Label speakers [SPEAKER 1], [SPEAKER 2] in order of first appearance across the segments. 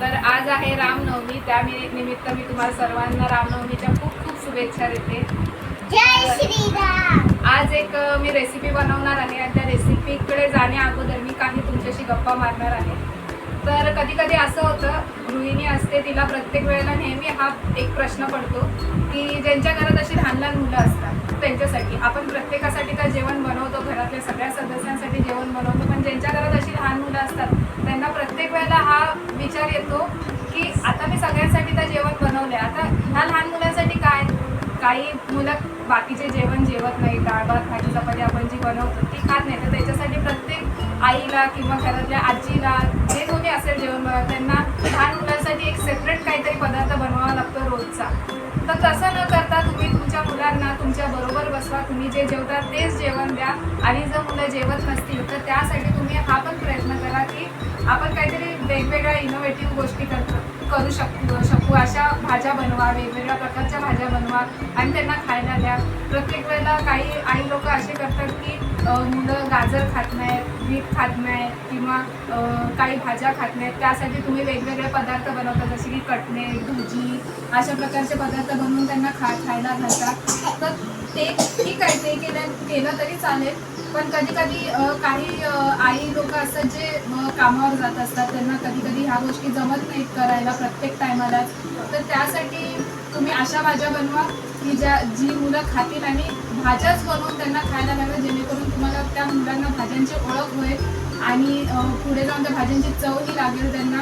[SPEAKER 1] तर आज आहे रामनवमी, त्या निमित्त मी तुम्हाला सर्वांना रामनवमीच्या खूप खूप शुभेच्छा देते.
[SPEAKER 2] जय श्रीराम.
[SPEAKER 1] आज एक मी रेसिपी बनवणार आहे आणि त्या रेसिपीकडे जाण्या अगोदर मी काही तुमच्याशी गप्पा मारणार आहे. तर कधी कधी असं होतं, गृहिणी असते तिला प्रत्येक वेळेला नेहमी हा एक प्रश्न पडतो की ज्यांच्या घरात अशी लहान लहान मुलं असतात त्यांच्यासाठी आपण प्रत्येकासाठी तर जेवण बनवतो, घरातल्या सगळ्या सदस्यांसाठी जेवण बनवतो, पण ज्यांच्या घरात अशी लहान मुलं असतात त्यांना प्रत्येक वेळेला हा विचार येतो की आता मी सगळ्यांसाठी तर जेवण बनवले, आता ह्या लहान मुलांसाठी काय. काही मुलं बाकीचे जेवण जेवत नाही, डाळ भात भाजी चपाती आपण जी बनवतो ती खात नाही, तर त्याच्यासाठी प्रत्येक आईला किंवा घरातल्या आजीला जे कोणी असेल जेवण बनवत त्यांना लहान मुलांसाठी एक सेपरेट काहीतरी पदार्थ बनवावा लागतो रोजचा. तर तसं न करता तुम्ही तुमच्या मुलांना तुमच्या बरोबर बसवा, तुम्ही जे जेवता तेच जेवण द्या. आणि जर मुलं जेवत नसतील तर त्यासाठी तुम्ही हा पण प्रयत्न करा की आपण काहीतरी वेगवेगळ्या इनोव्हेटिव्ह गोष्टी करू शकू अशा भाज्या बनवा, वेगवेगळ्या प्रकारच्या भाज्या बनवा आणि त्यांना खायला द्या. प्रत्येक वेळेला काही आई लोक असे करतात की मुलं गाजर खात नाहीत, बीट खात नाहीत किंवा काही भाज्या खात नाहीत, त्यासाठी तुम्ही वेगवेगळे पदार्थ बनवता जसे की कटणे, भजी अशा प्रकारचे पदार्थ बनवून त्यांना खायला घालता. तर ते ठीक आहे, ते केलं तरी चालेल. पण कधी कधी काही आई लोक असतात जे कामावर जात असतात, त्यांना कधी कधी ह्या गोष्टी जमत नाहीत करायला प्रत्येक टायमालाच. तर त्यासाठी तुम्ही अशा भाज्या बनवा की जी मुलं खातील आणि भाज्याच बनवून त्यांना खायला लागेल, जेणेकरून तुम्हाला त्या मुलांना भाज्यांची ओळख होईल आणि पुढे जाऊन त्या भाज्यांची चवही लागेल त्यांना.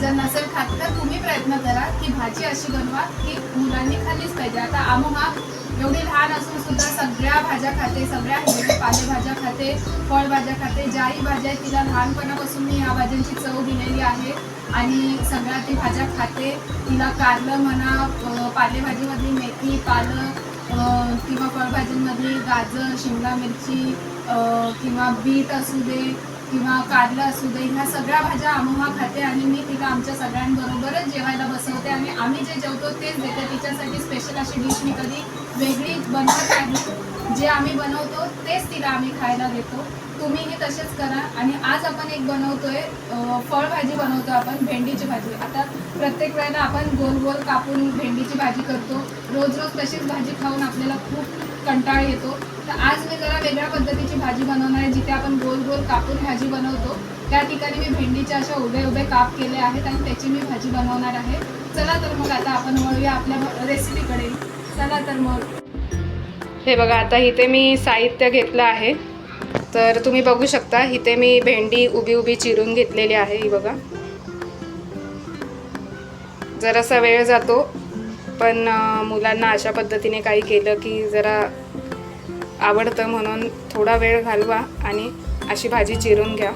[SPEAKER 1] जर नसेल खात तर तुम्ही प्रयत्न करा की भाजी अशी बनवा की मुलांनी खाल्लीच पाहिजे. आता अमोहा एवढी लहान असून सुद्धा सगळ्या भाज्या खाते, सगळ्या हिरव्या पालेभाज्या खाते, फळभाज्या खाते, ज्याही भाज्या आहेत तिला लहानपणापासून मी या भाज्यांची चव दिलेली आहे आणि सगळ्या ती भाज्या खाते. तिला कारलं म्हणा, पालेभाजीमधली मेथी, पालक किंवा फळभाजींमधली गाजर, शिमला मिरची किंवा बीट असू दे किंवा कारलं असू दे, ह्या सगळ्या भाज्या अमोहा खाते आणि मी तिला आमच्या सगळ्यांबरोबरच जेवायला बसवते आणि आम्ही जे जेवतो तेच देते. तिच्यासाठी स्पेशल अशी डिश मी कधी वेगळी बनवत नाही, जे आम्ही बनवतो तेच तिला आम्ही खायला देतो. तुम्हीही तसेच करा. आणि आज आपण एक बनवतोय फळभाजी बनवतो आपण, भेंडीची भाजी. आता प्रत्येक वेळेला आपण गोल गोल कापून भेंडीची भाजी करतो, रोज रोज तशीच भाजी खाऊन आपल्याला खूप कंटाळा येतो. तर आज मी जरा वेगळ्या पद्धतीची भाजी बनवणार आहे, जिथे आपण गोल गोल कापून भाजी बनवतो त्या ठिकाणी मी भेंडीच्या अशा उभे उभे काप केले आहेत आणि त्याची मी भाजी बनवणार आहे. चला तर मग आता आपण वळूया आपल्या रेसिपीकडे. चला तर मग हे बघा, आता इथे मी साहित्य घेतलं आहे. तर तुम्ही बघू शकता इथे मी भेंडी उभी उभी चिरून घेतलेली आहे. ही बघा, जरासा वेळ जातो पण मुलांना अशा पद्धतीने काही केलं की जरा आवडतं, म्हणून थोडा वेळ घालवा आणि अशी भाजी चिरून घ्या.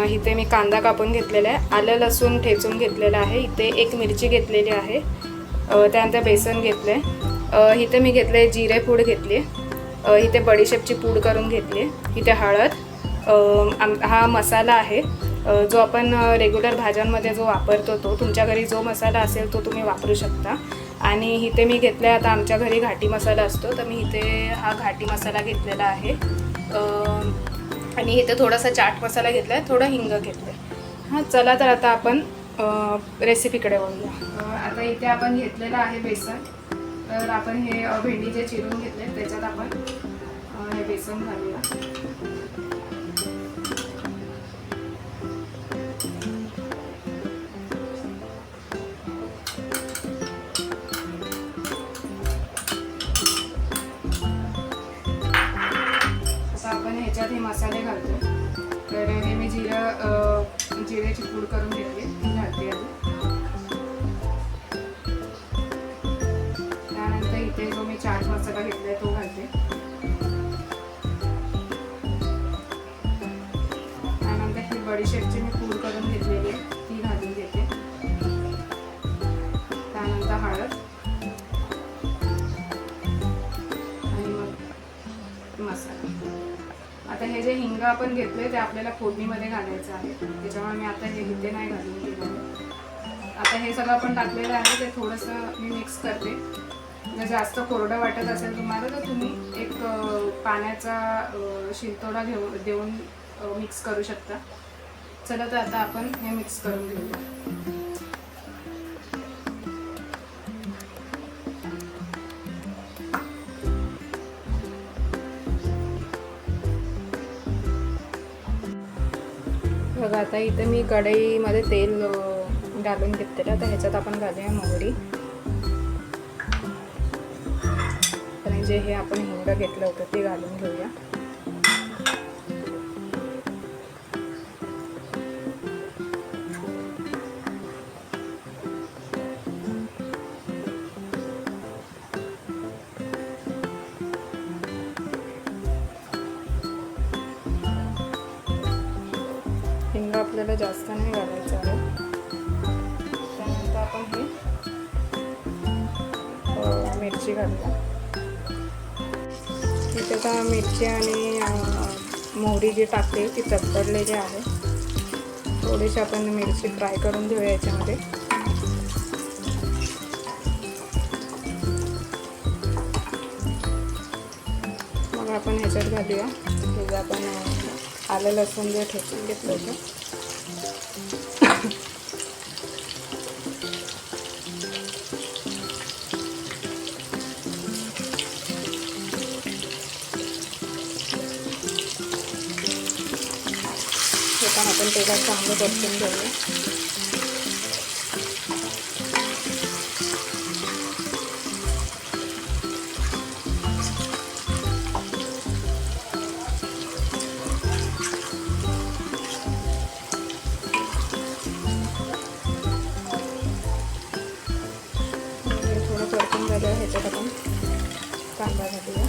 [SPEAKER 1] इथे मी कांदा कापून घेतलेला आहे, आलं लसूण ठेचून घेतलेलं आहे, इथे एक मिरची घेतलेली आहे, त्यानंतर बेसन घेतलं आहे, इथे मी घेतले जिरे पूड घेतली, इथे बडीशेपची पूड करून घेतली, इथे हळद, हा मसाला आहे जो आपण रेग्युलर भाज्यांमध्ये जो वापरतो तो, तुमच्या घरी जो मसाला असेल तो तुम्ही वापरू शकता. आणि इथे मी घेतला आहे, आता आमच्या घरी घाटी मसाला असतो तर मी इथे हा घाटी मसाला घेतलेला आहे. आणि इथे थोडासा चाट मसाला घेतला आहे, थोडं हिंग घेतलं आहे. हां, चला तर आता आपण रेसिपीकडे वळूया. आता इथे आपण घेतलेलं आहे बेसन. तर आपण हे भेंडी जे चिरून घेतले त्याच्यात आपण हे बेसन घालूया. आपण ह्याच्यात हे मसाले घालतो. तर हे मी जिऱ्याची पूड करून घेतली, ती घालते आधी. त्यानंतर इथे जो मी चाट मसाला घेतलाय तो घालते. त्यानंतर ही बडीशेपची मी पूड करून घेतलेली आहे ती घालून घेते. त्यानंतर हळद आणि मग मसाला. आता हे जे हिंग आपण घेतले ते आपल्याला फोडणीमध्ये घालायचं आहे, त्याच्यामुळे मी आता हे इथे नाही घालून घेतलं. आता हे सगळं आपण टाकलेलं आहे ते थोडंसं मी मिक्स करते. जर जास्त कोरडं वाटत असेल तुम्हाला तर तुम्ही एक पाण्याचा शिंतोडा देऊन मिक्स करू शकता. चला तर आता आपण हे मिक्स करून घेऊया. बघा आता इथे मी कढईमध्ये तेल घालून घेतलेलं. तर ह्याच्यात आपण घालूया मोहरी आणि जे हे आपण हिंग घेतलं होतं ते घालून घेऊया. हिंग आपल्याला जास्त नाही घालायचं आहे. त्यानंतर आपण हे मिरची घालूया. इथे आता मिरची आणि मोहरी जी टाकली ती तडतडलेली आहे. थोडीशी आपण मिरची फ्राय करून घेऊया याच्यामध्ये. मग आपण ह्याच्यात घालूया हे जे आपण आलं लसूण जे ठेचून घेतलं होतं. हे पण आपण तेलात चांगलं परतून घेऊया. थोडं परतून झालं. ह्याच्यात आपण कांदा घालूया.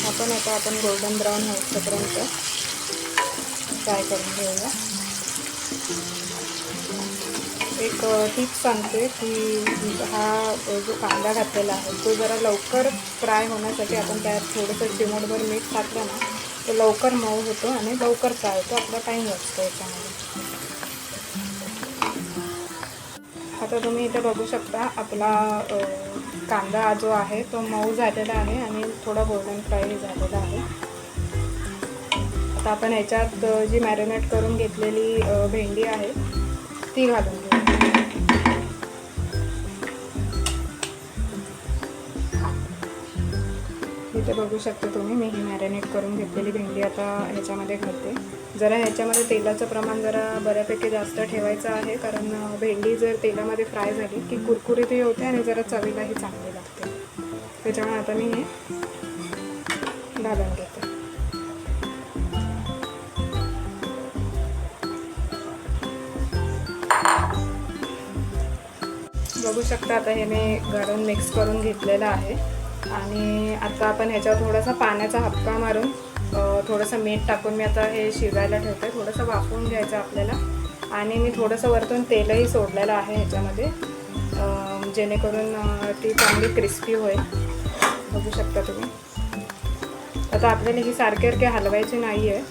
[SPEAKER 1] आपण आता आपण गोल्डन ब्राऊन होईपर्यंत फ्राय करून घेऊया. एक टिप सांगते की हा जो कांदा घातलेला आहे तो जरा लवकर फ्राय होण्यासाठी आपण त्यात थोडंसं चिमूटभर मीठ टाकलं ना तो लवकर मऊ होतो आणि लवकर फ्राय होतो. आपला टाईम वाचतो याच्यामध्ये. आता तुम्ही इथे बघू शकता आपला कांदा जो आहे तो मऊ झालेला आहे आणि थोडा गोल्डन फ्राय झालेला आहे. आता आपण ह्याच्यात जी मॅरिनेट करून घेतलेली भेंडी आहे ती घालून घेऊ. इथे बघू शकता तुम्ही मी ही मॅरिनेट करून घेतलेली भेंडी आता ह्याच्यामध्ये घालते. जरा ह्याच्यामध्ये तेलाचं प्रमाण जरा बऱ्यापैकी जास्त ठेवायचं आहे कारण भेंडी जर तेलामध्ये फ्राय झाली की कुरकुरीतही होते आणि जरा चवीलाही चांगली लागते. त्याच्यामुळे आता मी हे घालून घेते. बघू शकता आता हे मी घालून मिक्स करून घेतलेलं आहे. आणि आता आपण ह्याच्यावर थोडासा पाण्याचा हपका मारून थोडंसं मीठ टाकून मी आता हे शिजायला ठेवते. थोडंसं वाफवून घ्यायचं आपल्याला. आणि मी थोडंसं वरतून तेलही सोडलेलं आहे ह्याच्यामध्ये जेणेकरून ती चांगली क्रिस्पी होईल. बघू शकता तुम्ही. आता आपल्याला ही सारखे हलवायची नाही आहे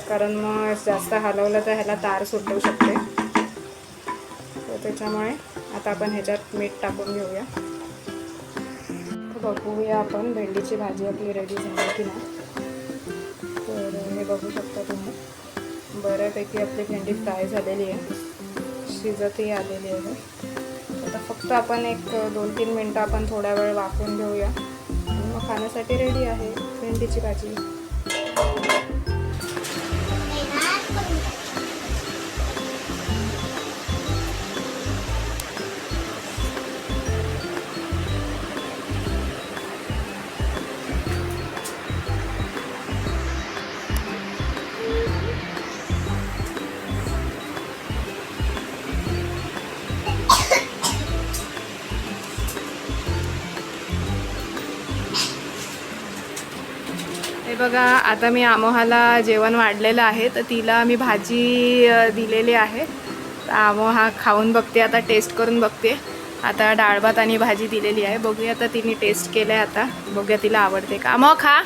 [SPEAKER 1] कारण मग जास्त हलवलं तर ह्याला तार सुटू शकते. तर त्याच्यामुळे आता आपण ह्याच्यात मीठ टाकून घेऊया. बघूया आपण भेंडीची भाजी आपली रेडी झाली की नाही. तर हे बघू शकता तुम्ही बऱ्यापैकी आपली भेंडी फ्राय झालेली आहे. शिजतही आलेली आहे. आता फक्त आपण एक 2-3 मिनटं आपण थोडा वेळ वाफवून घेऊया आणि मग खाण्यासाठी रेडी आहे भेंडीची भाजी. हे बघा आता मी अमोहाला जेवण वाढलेलं आहे तर तिला मी भाजी दिलेली आहे. तर अमोहा खाऊन बघते. आता टेस्ट करून बघते. आता डाळ भात आणि भाजी दिलेली आहे. बघूया आता तिने टेस्ट केलं आहे. आता बघूया तिला आवडते का. अमो खा.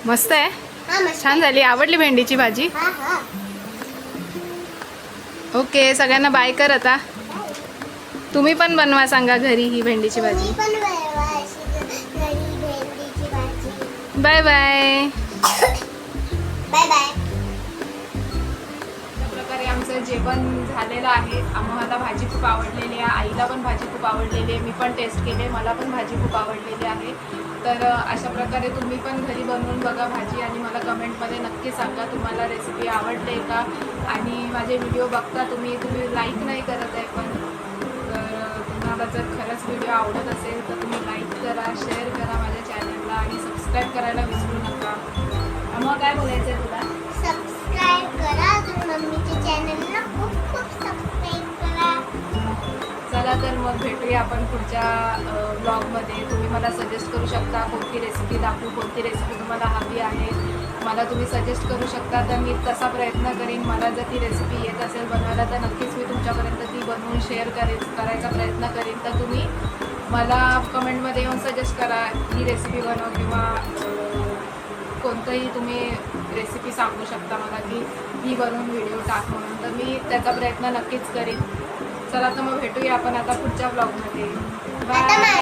[SPEAKER 1] मस्त आहे. छान झाली. आवडली भेंडीची भाजी. ओके, सगळ्यांना बाय कर आता. तुम्ही पण बनवा, सांगा घरी ही भेंडीची भाजी.
[SPEAKER 2] तुम्ही पण बनवा अशी घरी भेंडीची भाजी.
[SPEAKER 1] Bye bye.
[SPEAKER 2] Bye bye.
[SPEAKER 1] अशा प्रकारे आमचं जेवण झालेलं आहे. आम्हाला भाजी खूप आवडलेली आहे, आईला पण भाजी खूप आवडलेली आहे. मी पण टेस्ट केले, मला पण भाजी खूप आवडलेली आहे. तर अशा प्रकारे तुम्ही पण घरी बनवून बघा भाजी आणि मला कमेंटमध्ये नक्की सांगा तुम्हाला रेसिपी आवडते का. आणि माझे व्हिडिओ बघता तुम्ही लाईक नाही करत आहे पण. तर तुम्हाला जर खरंच व्हिडिओ आवडत असेल तर तुम्ही लाईक करा, शेअर करा माझ्या चॅनलला आणि सबस्क्राईब करायला विसरू नका. मग काय बोलायचं आहे तुला?
[SPEAKER 2] सबस्क्राईब करा. तुम्ही मम्मीच्या चॅनलला खूप खूप सबस्क्राईब करा.
[SPEAKER 1] चला तर मग भेटूया आपण पुढच्या ब्लॉगमध्ये. तुम्ही मला सजेस्ट करू शकता कोणती रेसिपी दाखवू, कोणती रेसिपी तुम्हाला हवी आहे मला तुम्ही सजेस्ट करू शकता. तर मी तसा प्रयत्न करीन. मला जर ती रेसिपी येत असेल बनवायला तर नक्कीच मी तुमच्यापर्यंत ती बनवून शेअर करायचा प्रयत्न करीन. तर तुम्ही मला कमेंटमध्ये येऊन सजेस्ट करा ही रेसिपी बनव किंवा कोणतंही तुम्ही रेसिपी सांगू शकता मला की ही बनवून व्हिडिओ टाक म्हणून. तर मी त्याचा प्रयत्न नक्कीच करीन. चला तर मग भेटूया आपण आता पुढच्या ब्लॉगमध्ये. बाय.